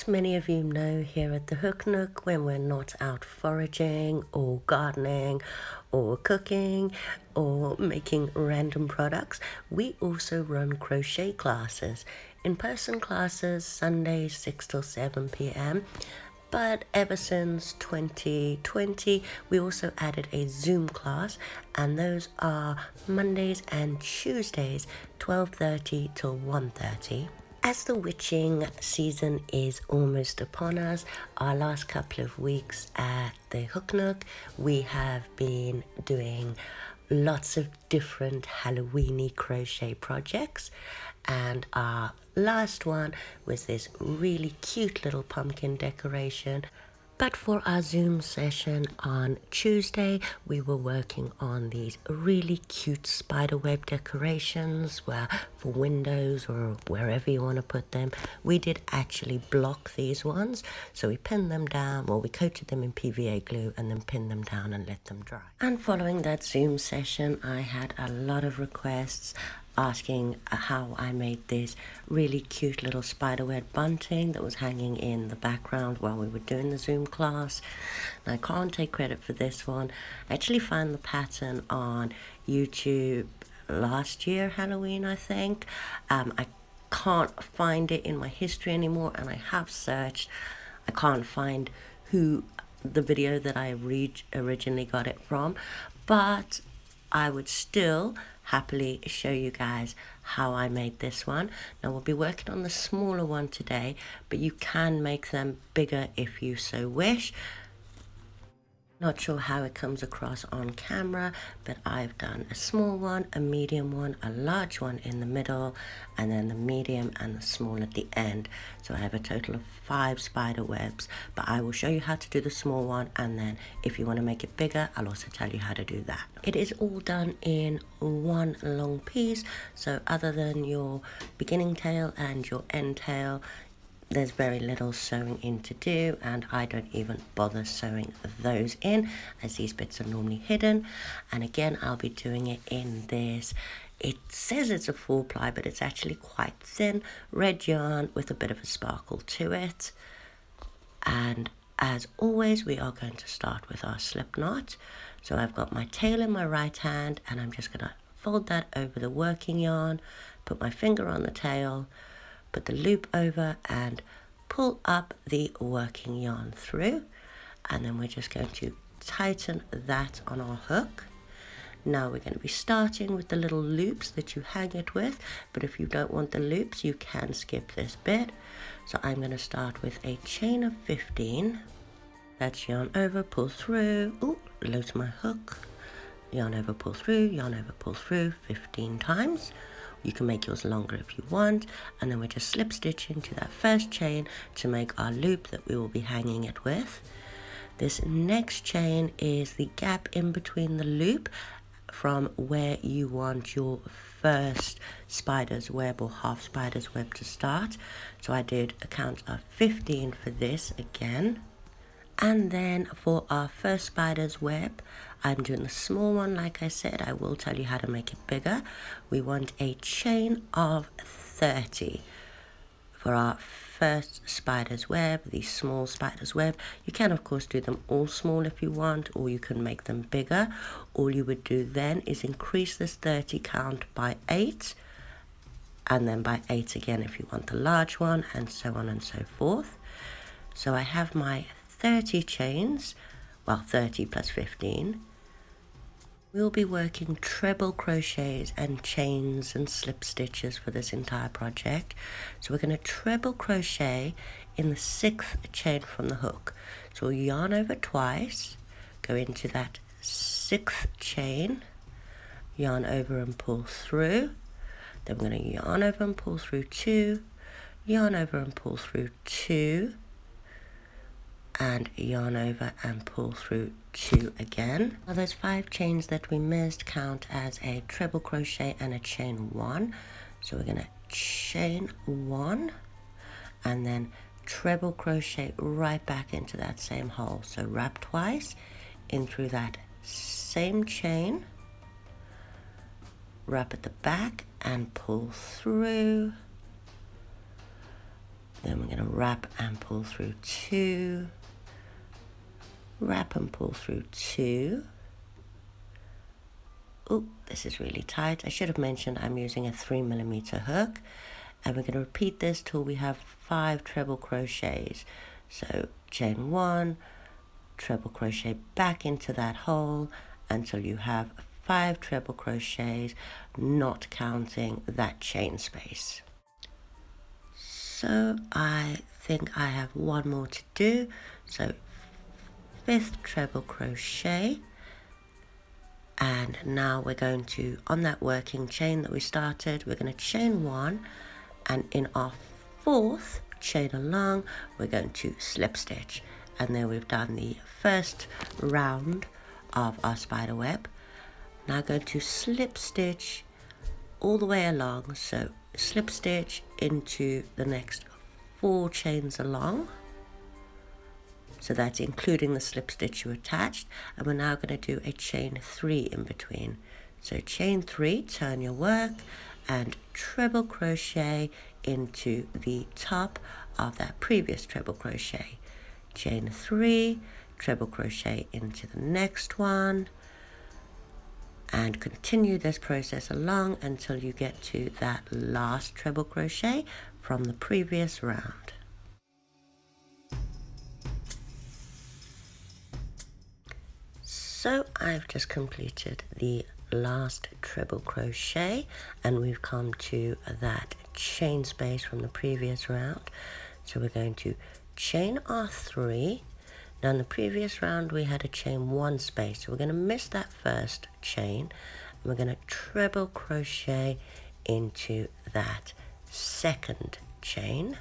As many of you know, here at the Hook Nook, when we're not out foraging or gardening or cooking or making random products, we also run crochet classes. In-person classes, Sundays 6 till 7 p.m. But ever since 2020, we also added a Zoom class, and those are Mondays and Tuesdays, 12:30 till 1:30. As the witching season is almost upon us, our last couple of weeks at the Hook Nook, we have been doing lots of different Halloweeny crochet projects, and our last one was this really cute little pumpkin decoration. But for our Zoom session on Tuesday, we were working on these really cute spiderweb decorations for windows or wherever you want to put them. We did actually block these ones. So we pinned them down, or we coated them in PVA glue and then pinned them down and let them dry. And following that Zoom session, I had a lot of requests asking how I made this really cute little spiderweb bunting that was hanging in the background while we were doing the Zoom class. And I can't take credit for this one. I actually found the pattern on YouTube last year, Halloween, I think. I can't find it in my history anymore, and I have searched. I can't find who the video that I originally got it from, but I would still happily show you guys how I made this one. Now we'll be working on the smaller one today, but you can make them bigger if you so wish. Not sure how it comes across on camera, but I've done a small one, a medium one, a large one in the middle, and then the medium and the small at the end. So I have a total of 5 spider webs, but I will show you how to do the small one, and then if you want to make it bigger, I'll also tell you how to do that. It is all done in one long piece, so other than your beginning tail and your end tail, there's very little sewing in to do, and I don't even bother sewing those in, as these bits are normally hidden. And again, I'll be doing it in this, it says it's a 4-ply, but it's actually quite thin red yarn with a bit of a sparkle to it. And as always, we are going to start with our slip knot. So I've got my tail in my right hand, and I'm just going to fold that over the working yarn, put my finger on the tail, put the loop over and pull up the working yarn through, and then we're just going to tighten that on our hook. Now we're going to be starting with the little loops that you hang it with, but if you don't want the loops, you can skip this bit. So I'm going to start with a chain of 15. That's yarn over, pull through, lose my hook, yarn over, pull through, yarn over, pull through 15 times. You can make yours longer if you want, and then we just slip stitch into that first chain to make our loop that we will be hanging it with. This next chain is the gap in between the loop from where you want your first spider's web or half spider's web to start. So I did a count of 15 for this again. And then for our first spider's web, I'm doing the small one. Like I said, I will tell you how to make it bigger. We want a chain of 30 for our first spider's web, the small spider's web. You can of course do them all small if you want, or you can make them bigger. All you would do then is increase this 30 count by 8, and then by 8 again if you want the large one, and so on and so forth. So I have my 30 chains, well 30 plus 15. We'll be working treble crochets and chains and slip stitches for this entire project. So we're going to treble crochet in the 6th chain from the hook. So we'll yarn over twice, go into that 6th chain, yarn over and pull through. Then we're going to yarn over and pull through 2, yarn over and pull through 2, and yarn over and pull through 2 again. Now those 5 chains that we missed count as a treble crochet and a chain 1. So we're going to chain 1 and then treble crochet right back into that same hole. So wrap twice in through that same chain, wrap at the back and pull through, Then we're going to wrap and pull through 2, wrap and pull through 2. Oh, this is really tight. I should have mentioned I'm using a 3mm hook, and we're going to repeat this till we have 5 treble crochets. So chain 1, treble crochet back into that hole until you have 5 treble crochets, not counting that chain space. So I think I have one more to do. So 5th treble crochet, and now we're going to, on that working chain that we started, we're going to chain 1, and in our 4th chain along we're going to slip stitch, and then we've done the first round of our spider web. Now going to slip stitch all the way along, so slip stitch into the next 4 chains along. So that's including the slip stitch you attached, and we're now going to do a chain 3 in between. So chain 3, turn your work and treble crochet into the top of that previous treble crochet. Chain 3, treble crochet into the next one, and continue this process along until you get to that last treble crochet from the previous round. So I've just completed the last treble crochet, and we've come to that chain space from the previous round. So we're going to chain our 3. Now in the previous round we had a chain 1 space, so we're going to miss that first chain, and we're going to treble crochet into that second chain,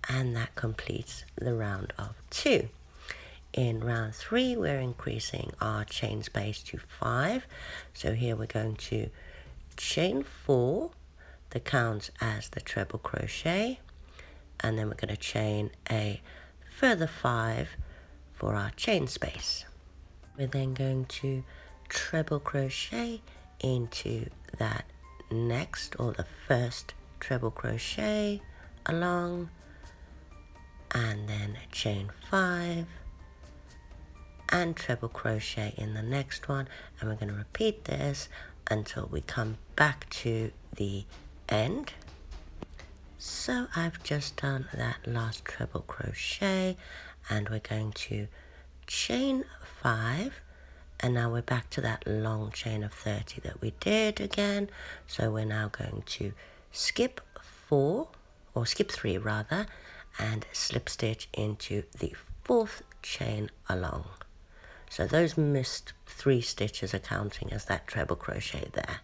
and that completes the round of 2. In round 3, we're increasing our chain space to 5. So here we're going to chain 4, that counts as the treble crochet, and then we're going to chain a further 5 for our chain space. We're then going to treble crochet into that next, or the first treble crochet along, and then chain 5, and treble crochet in the next one, and we're going to repeat this until we come back to the end. So I've just done that last treble crochet, and we're going to chain 5, and now we're back to that long chain of 30 that we did again. So we're now going to skip 4, or skip 3 rather, and slip stitch into the 4th chain along. So those missed 3 stitches are counting as that treble crochet there.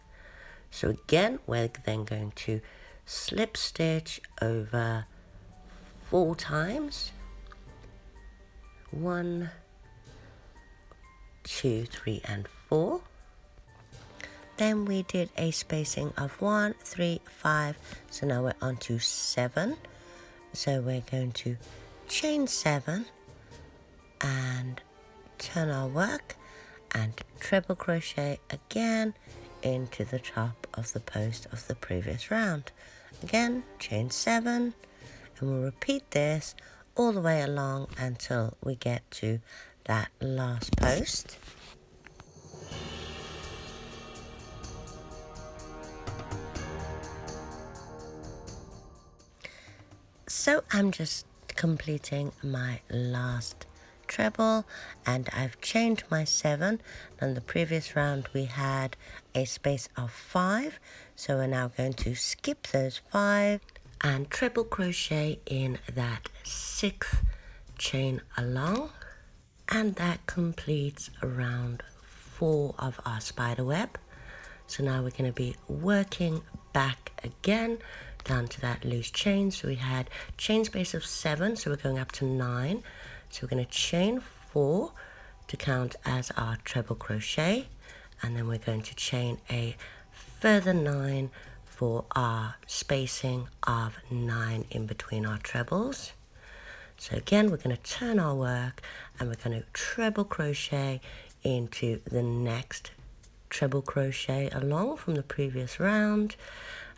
So again, we're then going to slip stitch over 4 times. 1, 2, 3, and 4. Then we did a spacing of 1, 3, 5. So now we're on to 7. So we're going to chain 7 and turn our work and treble crochet again into the top of the post of the previous round. Again, chain 7, and we'll repeat this all the way along until we get to that last post. So I'm just completing my last treble, and I've chained my 7. On the previous round we had a space of 5, so we're now going to skip those 5 and treble crochet in that 6th chain along, and that completes round 4 of our spider web. So now we're going to be working back again down to that loose chain. So we had chain space of 7, so we're going up to 9. So we're going to chain 4 to count as our treble crochet, and then we're going to chain a further 9 for our spacing of 9 in between our trebles. So again, we're going to turn our work, and we're going to treble crochet into the next treble crochet along from the previous round,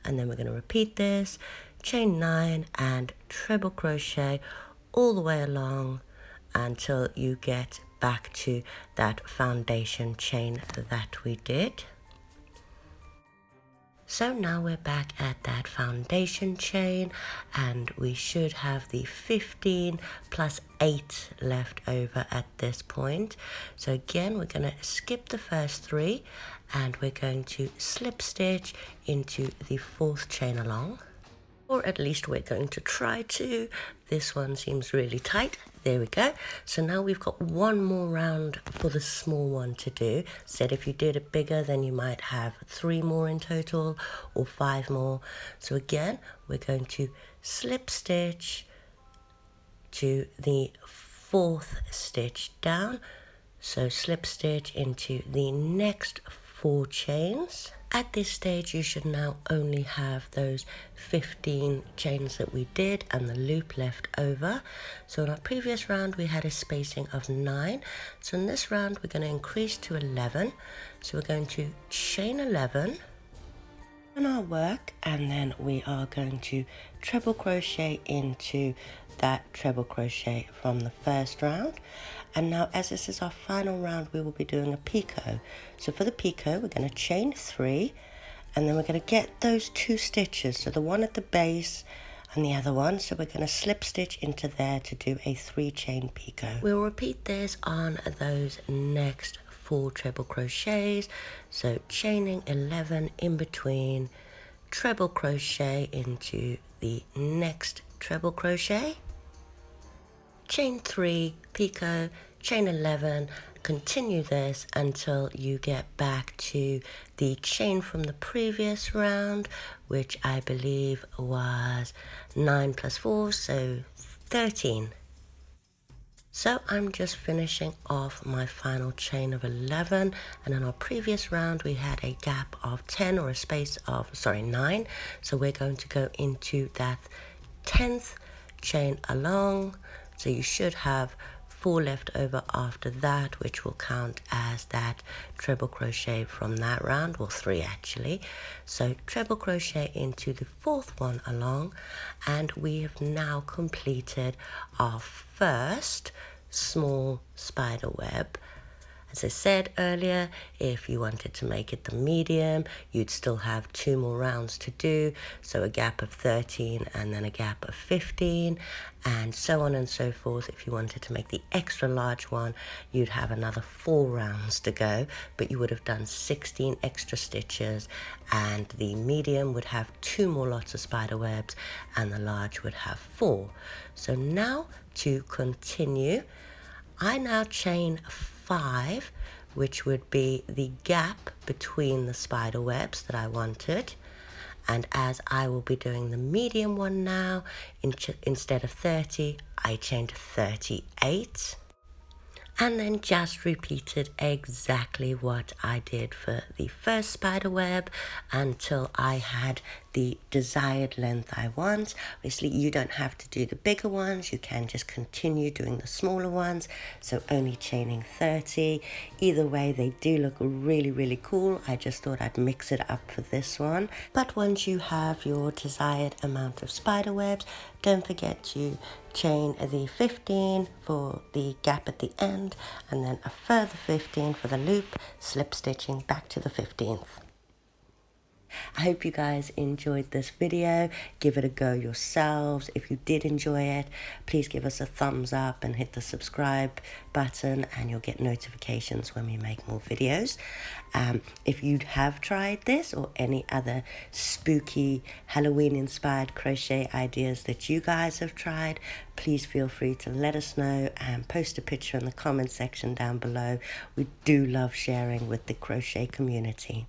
and then we're going to repeat this, chain 9 and treble crochet all the way along until you get back to that foundation chain that we did. So now we're back at that foundation chain, and we should have the 15 plus 8 left over at this point. So again, we're going to skip the first 3 and we're going to slip stitch into the 4th chain along. Or at least we're going to try to. This one seems really tight. There we go. So now we've got one more round for the small one to do. Said if you did it bigger, then you might have 3 more in total or 5 more. So again, we're going to slip stitch to the 4th stitch down. So slip stitch into the next 4 chains. At this stage, you should now only have those 15 chains that we did and the loop left over. So in our previous round, we had a spacing of 9. So in this round, we're going to increase to 11. So we're going to chain 11 in our work, and then we are going to treble crochet into that treble crochet from the first round. And now, as this is our final round, we will be doing a picot. So for the picot, we're going to chain 3, and then we're going to get those 2 stitches, so the one at the base and the other one. So we're going to slip stitch into there to do a 3 chain picot. We'll repeat this on those next 4 treble crochets. So chaining 11 in between, treble crochet into the next treble crochet, chain 3, picot, chain 11, continue this until you get back to the chain from the previous round, which I believe was 9 plus 4, so 13. So I'm just finishing off my final chain of 11, and in our previous round we had a gap of 10, or a space of 9. So we're going to go into that 10th chain along. So you should have 4 left over after that, which will count as that treble crochet from that round, well 3 actually. So treble crochet into the 4th one along, and we have now completed our first small spider web. As I said earlier, if you wanted to make it the medium, you'd still have 2 more rounds to do. So a gap of 13 and then a gap of 15, and so on and so forth. If you wanted to make the extra large one, you'd have another 4 rounds to go, but you would have done 16 extra stitches, and the medium would have 2 more lots of spider webs and the large would have 4. So now to continue, I now chain 5, which would be the gap between the spider webs that I wanted. And as I will be doing the medium one now, instead of 30, I chained 38. And then just repeated exactly what I did for the first spider web until I had the desired length I want. Obviously, you don't have to do the bigger ones. You can just continue doing the smaller ones. So only chaining 30. Either way, they do look really, really cool. I just thought I'd mix it up for this one. But once you have your desired amount of spider webs, don't forget to chain the 15 for the gap at the end, and then a further 15 for the loop, slip stitching back to the 15th. I hope you guys enjoyed this video. Give it a go yourselves. If you did enjoy it, please give us a thumbs up and hit the subscribe button, and you'll get notifications when we make more videos. If you have tried this or any other spooky Halloween inspired crochet ideas that you guys have tried, please feel free to let us know and post a picture in the comment section down below. We do love sharing with the crochet community.